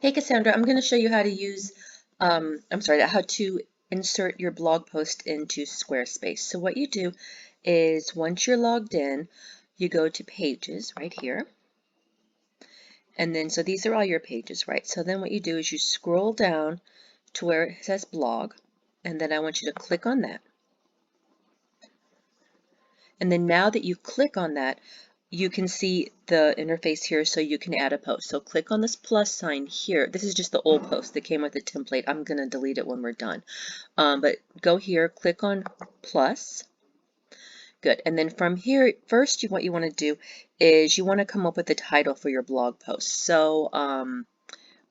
Hey Cassandra, I'm going to show you how to use, how to insert your blog post into Squarespace. So what you do is once you're logged in, you go to Pages right here. And then, so these are all your pages, right? So then what you do is you scroll down to where it says blog, and then I want you to click on that. And then now that you click on that, you can see the interface here, so you can add a post. So click on this plus sign here. This is just the old post that came with the template. I'm going to delete it when we're done. But go here, click on plus. Good. And then from here, first what you want to do is you want to come up with a title for your blog post. So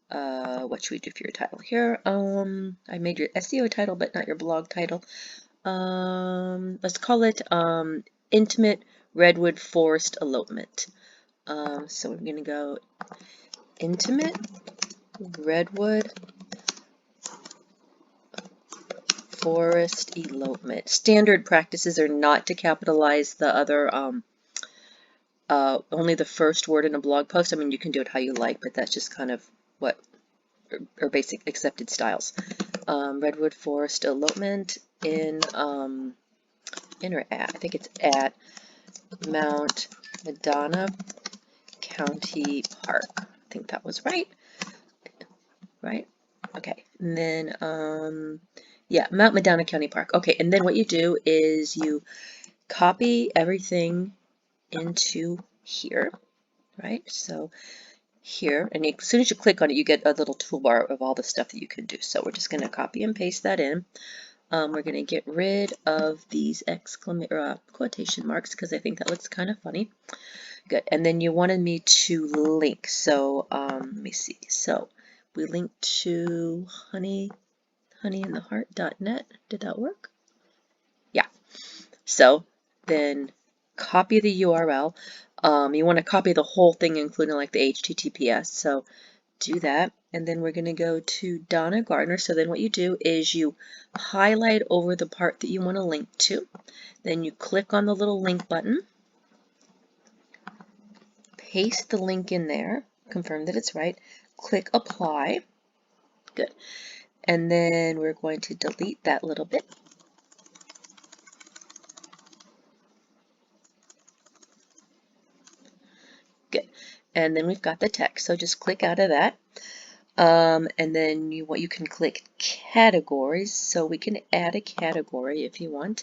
what should we do for your title here? I made your SEO title, but not your blog title. Let's call it Intimate Redwood Forest Elopement. So we're going to go Intimate Redwood Forest Elopement. Standard practices are not to capitalize the other, only the first word in a blog post. I mean, you can do it how you like, but that's just kind of what are basic accepted styles. Redwood Forest Elopement in or at, I think it's at Mount Madonna County Park. I think that was right. Right? Okay. And then, yeah, Mount Madonna County Park. Okay. And then what you do is you copy everything into here, right? So here, and as soon as you click on it, you get a little toolbar of all the stuff that you can do. So we're just going to copy and paste that in. We're going to get rid of these quotation marks because I think that looks kind of funny. Good. And then you wanted me to link. So let me see. So we linked to honeyintheheart.net. Did that work? Yeah. So then copy the URL. You want to copy the whole thing, including like the HTTPS. So do that. And then we're going to go to Donna Gardner. So then what you do is you highlight over the part that you want to link to. Then you click on the little link button. Paste the link in there. Confirm that it's right. Click apply. Good. And then we're going to delete that little bit. Good. And then we've got the text. So just click out of that. And then you can click categories. So we can add a category if you want.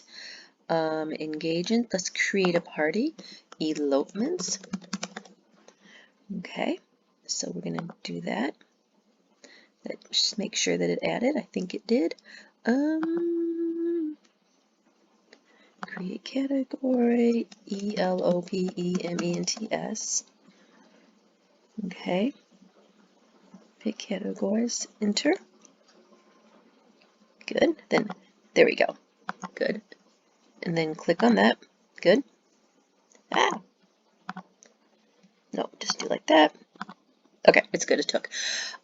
Engagement. Let's create a party. Elopements. Okay. So we're going to do that. Just make sure that it added. I think it did. Create category, ELOPEMENTS. Okay. Pick categories, enter. Good. Then there we go. Good. And then click on that. Good. Ah. No, just do like that. Okay, it's good. It took.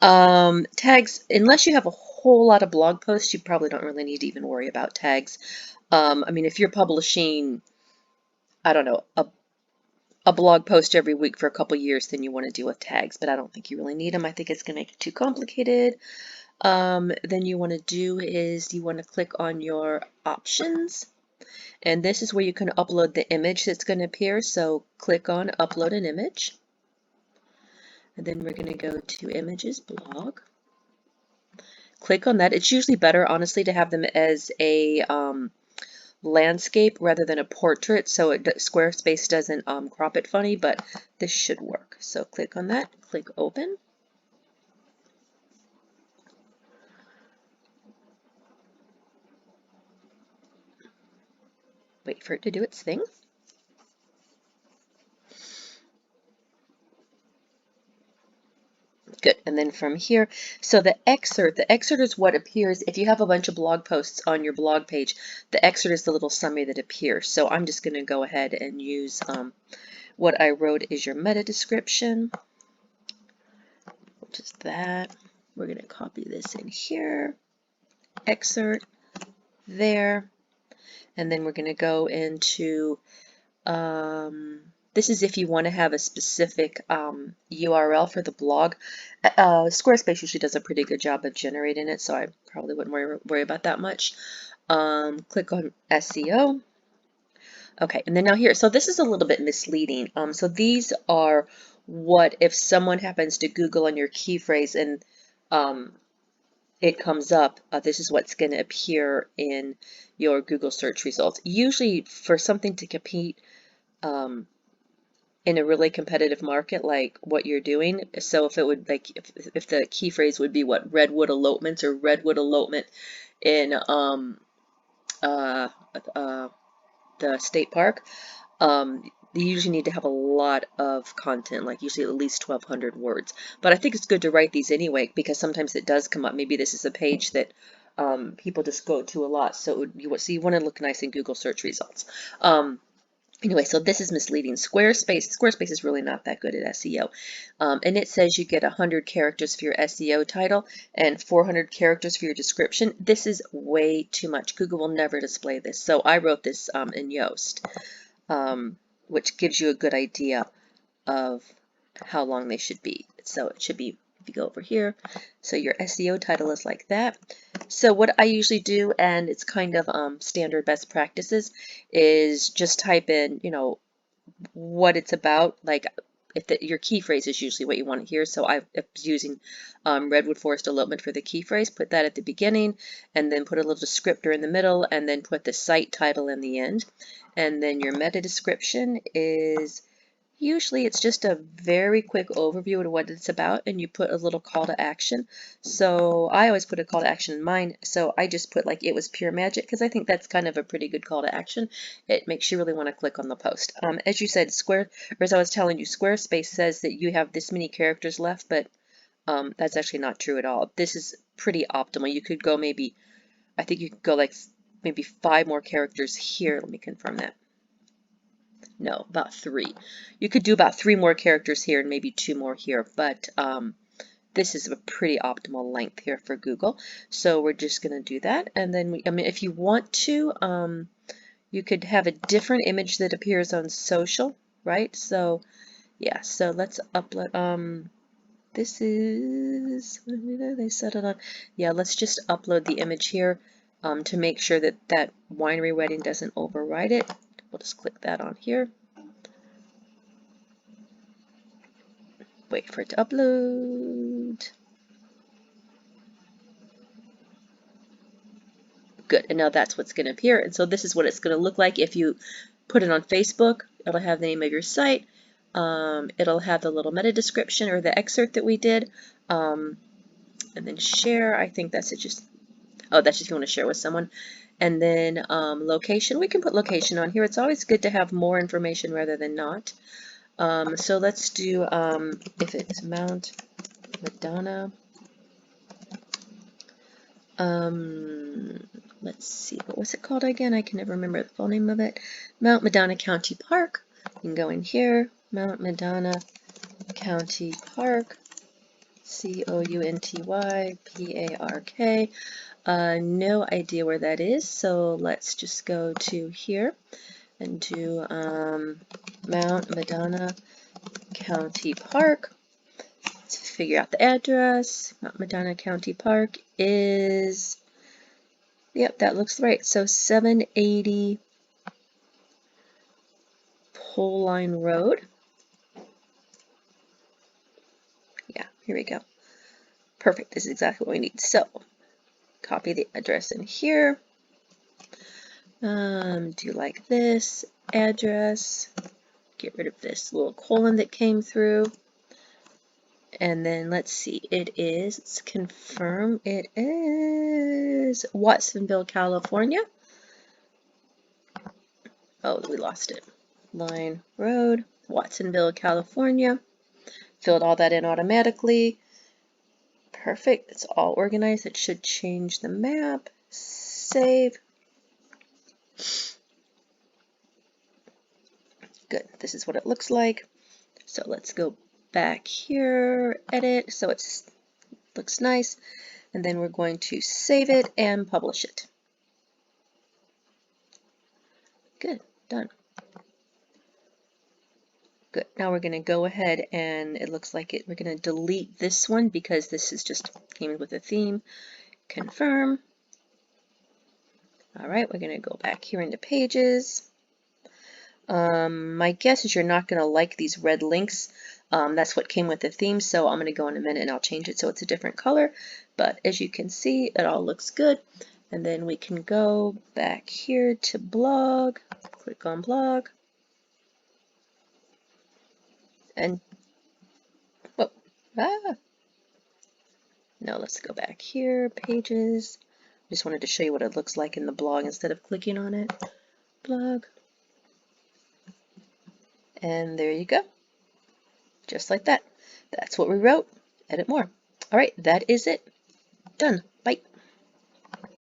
Tags, unless you have a whole lot of blog posts, you probably don't really need to even worry about tags. I mean, if you're publishing, I don't know, a blog post every week for a couple years, then you want to deal with tags, but I don't think you really need them. I think it's going to make it too complicated. Then you want to do is you want to click on your options, and this is where you can upload the image that's going to appear. So click on upload an image, and then we're going to go to images blog. Click on that. It's usually better, honestly, to have them as a landscape rather than a portrait, so Squarespace doesn't crop it funny, but this should work. So click on that, click open. Wait for it to do its thing. Good. And then from here, so the excerpt is what appears if you have a bunch of blog posts on your blog page. The excerpt is the little summary that appears. So I'm just going to go ahead and use what I wrote is your meta description, which is that. We're going to copy this in here, excerpt there, and then we're going to go into This is if you want to have a specific URL for the blog. Squarespace usually does a pretty good job of generating it, so I probably wouldn't worry about that much. Click on SEO. Okay, and then now here, so this is a little bit misleading. So these are what if someone happens to Google on your key phrase and it comes up, this is what's going to appear in your Google search results. Usually for something to compete in a really competitive market like what you're doing, so if it would like if the key phrase would be what redwood elopements or redwood elopement in uh, the state park, you usually need to have a lot of content, like usually at least 1,200 words. But I think it's good to write these anyway, because sometimes it does come up. Maybe this is a page that people just go to a lot, so you want to look nice in Google search results. Anyway, so this is misleading. Squarespace is really not that good at SEO. And it says you get 100 characters for your SEO title and 400 characters for your description. This is way too much. Google will never display this. So I wrote this in Yoast, which gives you a good idea of how long they should be. So it should be, if you go over here, so your SEO title is like that. So what I usually do, and it's kind of standard best practices, is just type in, you know, what it's about. Like if your key phrase is usually what you want to hear. So I was using redwood forest elopement for the key phrase. Put that at the beginning, and then put a little descriptor in the middle, and then put the site title in the end. And then your meta description is usually it's just a very quick overview of what it's about, and you put a little call to action. So I always put a call to action in mine, so I just put like it was pure magic, because I think that's kind of a pretty good call to action. It makes you really want to click on the post. As you said, as I was telling you, Squarespace says that you have this many characters left, but that's actually not true at all. This is pretty optimal. You could go maybe, I think you could go like maybe 5 more characters here. Let me confirm that. No, about 3. You could do about 3 more characters here and maybe 2 more here, but this is a pretty optimal length here for Google. So we're just going to do that. And then, I mean, if you want to, you could have a different image that appears on social, right? So, yeah, so let's upload, this is, what did they set it on? Yeah, let's just upload the image here to make sure that that winery wedding doesn't override it. We'll just click that on here. Wait for it to upload. Good, and now that's what's going to appear. And so this is what it's going to look like if you put it on Facebook. It'll have the name of your site. It'll have the little meta description or the excerpt that we did. And then share. I think that's it. Just that's just if you want to share with someone. And then location. We can put location on here. It's always good to have more information rather than not. So let's do if it's Mount Madonna. Let's see, what was it called again? I can never remember the full name of it. Mount Madonna County Park. You can go in here, Mount Madonna County Park, C-O-U-N-T-Y-P-A-R-K. No idea where that is, so let's just go to here and do Mount Madonna County Park. To figure out the address, Mount Madonna County Park is, yep, that looks right. So 780 Pole Line Road. Yeah, here we go. Perfect. This is exactly what we need. So copy the address in here. Do like this address. Get rid of this little colon that came through. And then let's see, let's confirm it is Watsonville, California. Oh, we lost it. Line Road, Watsonville, California. Filled all that in automatically. Perfect, it's all organized. It should change the map. Save. Good, this is what it looks like. So let's go back here, edit, so it looks nice, and then we're going to save it and publish it. Good, done. Good. Now we're going to go ahead and it looks like we're going to delete this one because this is just came with a theme. Confirm. All right, we're going to go back here into Pages. My guess is you're not going to like these red links. That's what came with the theme, so I'm going to go in a minute and I'll change it so it's a different color. But as you can see, it all looks good. And then we can go back here to blog, click on blog, and oh, ah, no, let's go back here, Pages. Just wanted to show you what it looks like in the blog instead of clicking on it. Blog. And there you go. Just like that. That's what we wrote. Edit more. All right, that is it. Done.